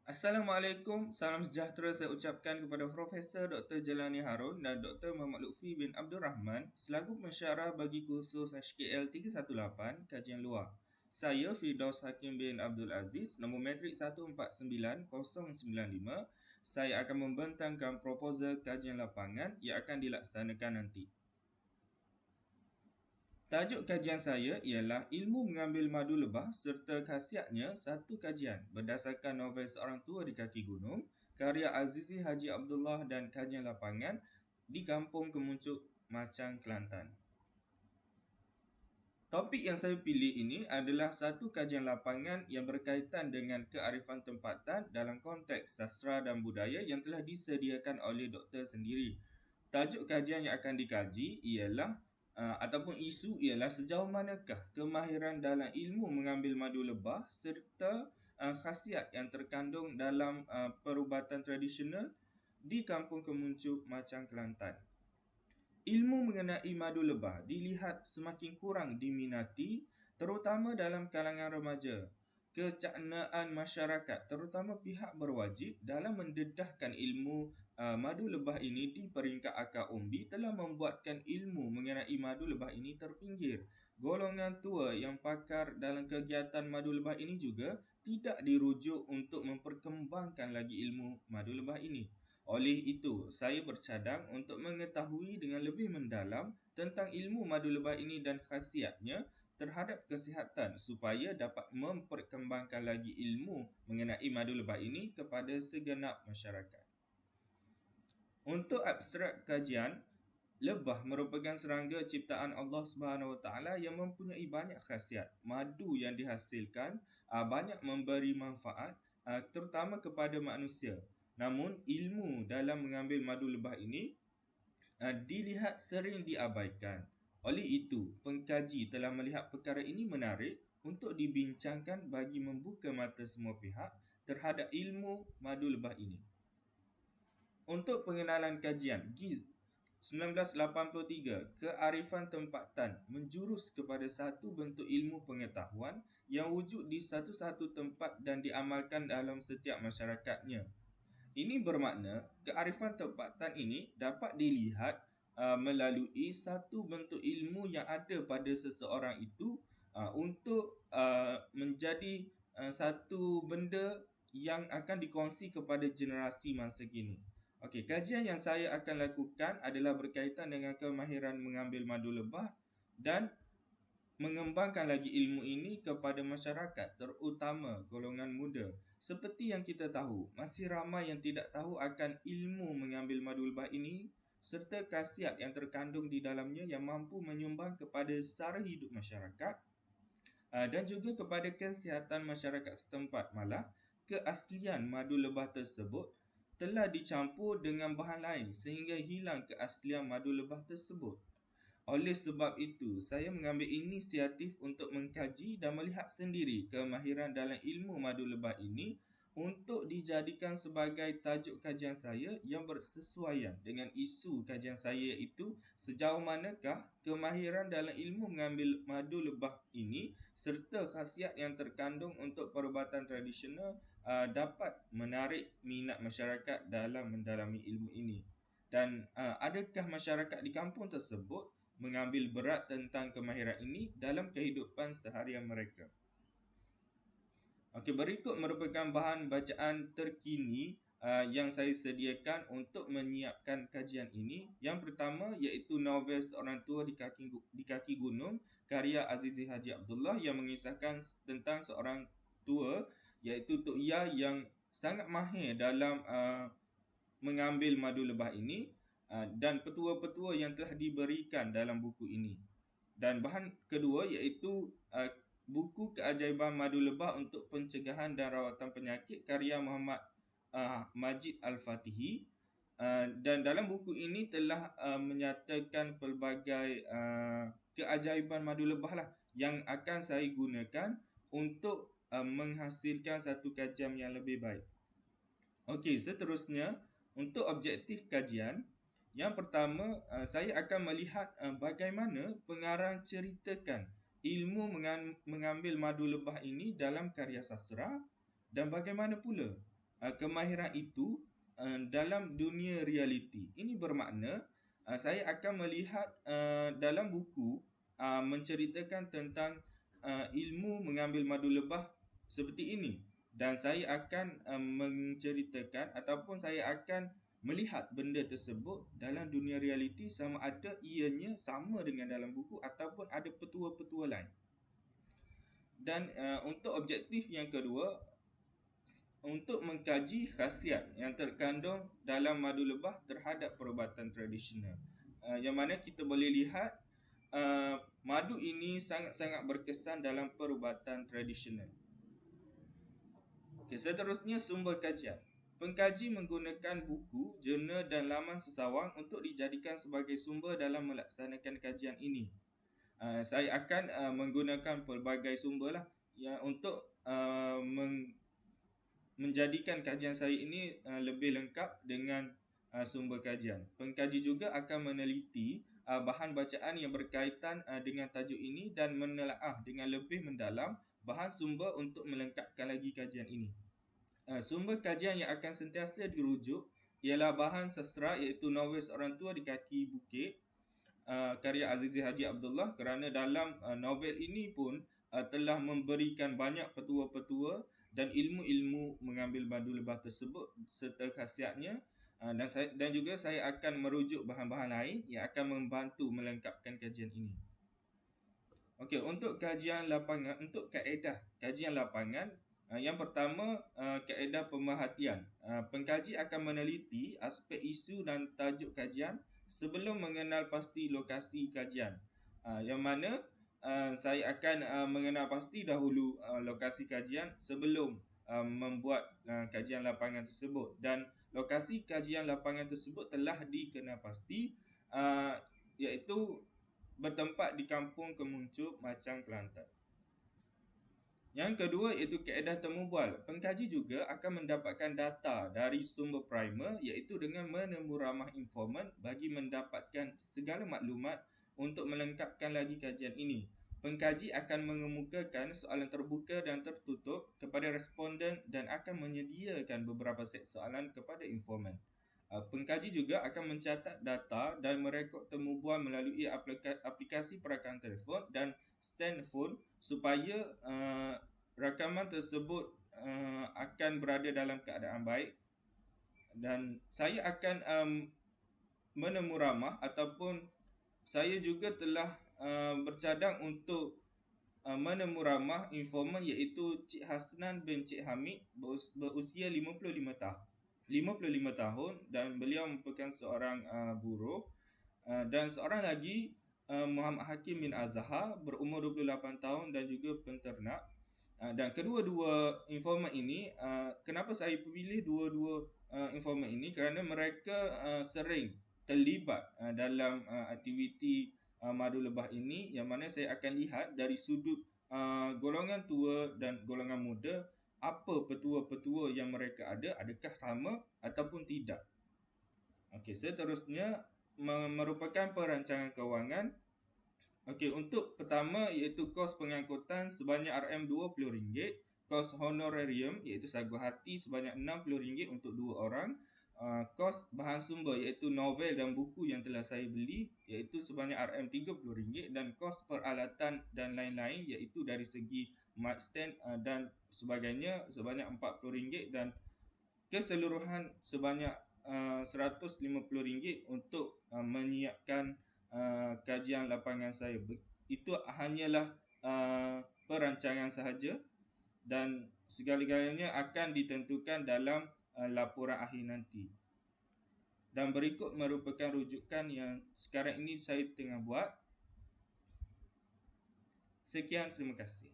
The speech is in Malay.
Assalamualaikum, salam sejahtera saya ucapkan kepada Profesor Dr. Jelani Harun dan Dr. Muhammad Lutfi bin Abdul Rahman selaku pensyarah bagi kursus HKL 318 kajian luar. Saya Firdaus Hakim bin Abdul Aziz, nombor matrik 149095. Saya akan membentangkan proposal kajian lapangan yang akan dilaksanakan nanti. Tajuk kajian saya ialah Ilmu Mengambil Madu Lebah serta Khasiatnya Satu Kajian berdasarkan novel Seorang Tua di Kaki Gunung, karya Azizi Haji Abdullah dan kajian lapangan di Kampung Kemuncuk, Macang, Kelantan. Topik yang saya pilih ini adalah satu kajian lapangan yang berkaitan dengan kearifan tempatan dalam konteks sastra dan budaya yang telah disediakan oleh doktor sendiri. Tajuk kajian yang akan dikaji ialah ataupun isu ialah sejauh manakah kemahiran dalam ilmu mengambil madu lebah serta khasiat yang terkandung dalam perubatan tradisional di Kampung Kemuncuk, Macang, Kelantan. Ilmu mengenai madu lebah dilihat semakin kurang diminati terutama dalam kalangan remaja. Kecaknaan masyarakat terutama pihak berwajib dalam mendedahkan ilmu madu lebah ini di peringkat akar umbi telah membuatkan ilmu mengenai madu lebah ini terpinggir. Golongan tua yang pakar dalam kegiatan madu lebah ini juga tidak dirujuk untuk memperkembangkan lagi ilmu madu lebah ini. Oleh itu, saya bercadang untuk mengetahui dengan lebih mendalam tentang ilmu madu lebah ini dan khasiatnya terhadap kesihatan supaya dapat memperkembangkan lagi ilmu mengenai madu lebah ini kepada segenap masyarakat. Untuk abstrak kajian, lebah merupakan serangga ciptaan Allah Subhanahu Wa Taala yang mempunyai banyak khasiat. Madu yang dihasilkan banyak memberi manfaat terutama kepada manusia. Namun ilmu dalam mengambil madu lebah ini dilihat sering diabaikan. Oleh itu, pengkaji telah melihat perkara ini menarik untuk dibincangkan bagi membuka mata semua pihak terhadap ilmu madu lebah ini. Untuk pengenalan kajian, GIZ 1983, kearifan tempatan menjurus kepada satu bentuk ilmu pengetahuan yang wujud di satu-satu tempat dan diamalkan dalam setiap masyarakatnya. Ini bermakna kearifan tempatan ini dapat dilihat melalui satu bentuk ilmu yang ada pada seseorang itu untuk menjadi satu benda yang akan dikongsi kepada generasi masa kini. Okey, kajian yang saya akan lakukan adalah berkaitan dengan kemahiran mengambil madu lebah dan mengembangkan lagi ilmu ini kepada masyarakat terutama golongan muda. Seperti yang kita tahu, masih ramai yang tidak tahu akan ilmu mengambil madu lebah ini serta khasiat yang terkandung di dalamnya yang mampu menyumbang kepada sara hidup masyarakat dan juga kepada kesihatan masyarakat setempat. Malah, keaslian madu lebah tersebut telah dicampur dengan bahan lain sehingga hilang keaslian madu lebah tersebut. Oleh sebab itu, saya mengambil inisiatif untuk mengkaji dan melihat sendiri kemahiran dalam ilmu madu lebah ini untuk dijadikan sebagai tajuk kajian saya yang bersesuaian dengan isu kajian saya iaitu sejauh manakah kemahiran dalam ilmu mengambil madu lebah ini serta khasiat yang terkandung untuk perubatan tradisional dapat menarik minat masyarakat dalam mendalami ilmu ini. Dan adakah masyarakat di kampung tersebut mengambil berat tentang kemahiran ini dalam kehidupan seharian mereka. Okey, berikut merupakan bahan bacaan terkini yang saya sediakan untuk menyiapkan kajian ini. Yang pertama iaitu novel Seorang Tua di Kaki Gunung karya Azizi Haji Abdullah yang mengisahkan tentang seorang tua iaitu Tok Ya yang sangat mahir dalam mengambil madu lebah ini dan petua-petua yang telah diberikan dalam buku ini. Dan bahan kedua iaitu buku Keajaiban Madu Lebah untuk Pencegahan dan Rawatan Penyakit karya Muhammad Majid Al-Fatihi. Dan dalam buku ini telah menyatakan pelbagai keajaiban madu lebah lah yang akan saya gunakan untuk menghasilkan satu kajian yang lebih baik. Okey, seterusnya untuk objektif kajian, yang pertama saya akan melihat bagaimana pengarang ceritakan ilmu mengambil madu lebah ini dalam karya sastra dan bagaimana pula kemahiran itu dalam dunia realiti. Ini bermakna saya akan melihat dalam buku menceritakan tentang ilmu mengambil madu lebah seperti ini, dan saya akan menceritakan ataupun saya akan melihat benda tersebut dalam dunia realiti, sama ada ianya sama dengan dalam buku ataupun ada petua-petua lain. Dan untuk objektif yang kedua, untuk mengkaji khasiat yang terkandung dalam madu lebah terhadap perubatan tradisional. Yang mana kita boleh lihat madu ini sangat-sangat berkesan dalam perubatan tradisional. Okey, seterusnya sumber kajian. Pengkaji menggunakan buku, jurnal dan laman sesawang untuk dijadikan sebagai sumber dalam melaksanakan kajian ini. Saya akan menggunakan pelbagai sumber lah yang untuk menjadikan kajian saya ini lebih lengkap dengan sumber kajian. Pengkaji juga akan meneliti bahan bacaan yang berkaitan dengan tajuk ini dan menelaah dengan lebih mendalam bahan sumber untuk melengkapkan lagi kajian ini. Sumber kajian yang akan sentiasa dirujuk ialah bahan sastra, iaitu novel Seorang Tua di Kaki Bukit, karya Azizi Haji Abdullah, kerana dalam novel ini pun telah memberikan banyak petua-petua dan ilmu-ilmu mengambil madu lebah tersebut serta khasiatnya, dan juga saya akan merujuk bahan-bahan lain yang akan membantu melengkapkan kajian ini. Okey, untuk kajian lapangan, untuk kaedah kajian lapangan, yang pertama, kaedah pemerhatian. Pengkaji akan meneliti aspek isu dan tajuk kajian sebelum mengenal pasti lokasi kajian. Yang mana saya akan mengenal pasti dahulu lokasi kajian sebelum membuat kajian lapangan tersebut, dan lokasi kajian lapangan tersebut telah dikenal pasti, iaitu bertempat di Kampung Kemuncup, Machang, Kelantan. Yang kedua iaitu kaedah temu bual. Pengkaji juga akan mendapatkan data dari sumber primer, iaitu dengan menemu ramah informan bagi mendapatkan segala maklumat untuk melengkapkan lagi kajian ini. Pengkaji akan mengemukakan soalan terbuka dan tertutup kepada responden dan akan menyediakan beberapa set soalan kepada informan. Pengkaji juga akan mencatat data dan merekod temu bual melalui aplikasi perakan telefon dan stand phone supaya rakaman tersebut akan berada dalam keadaan baik. Dan saya akan menemu ramah ataupun saya juga telah bercadang untuk menemu ramah informan, iaitu Cik Hasnan bin Cik Hamid, berusia 55 tahun. 55 tahun dan beliau merupakan seorang buruh, dan seorang lagi Muhammad Hakim bin Azhar berumur 28 tahun dan juga penternak. Dan kedua-dua informan ini, kenapa saya pilih dua-dua informan ini, kerana mereka sering terlibat dalam aktiviti madu lebah ini, yang mana saya akan lihat dari sudut golongan tua dan golongan muda, apa petua-petua yang mereka ada, adakah sama ataupun tidak. Okey, seterusnya merupakan perancangan kewangan. Okey, untuk pertama iaitu kos pengangkutan sebanyak RM20, kos honorarium iaitu sagu hati sebanyak RM60 untuk 2 orang, kos bahan sumber iaitu novel dan buku yang telah saya beli iaitu sebanyak RM30, dan kos peralatan dan lain-lain iaitu dari segi mic stand dan sebagainya sebanyak RM40, dan keseluruhan sebanyak RM150 untuk menyiapkan kajian lapangan saya. Itu hanyalah perancangan sahaja dan segala-galanya akan ditentukan dalam laporan akhir nanti. Dan berikut merupakan rujukan yang sekarang ini saya tengah buat. Sekian, terima kasih.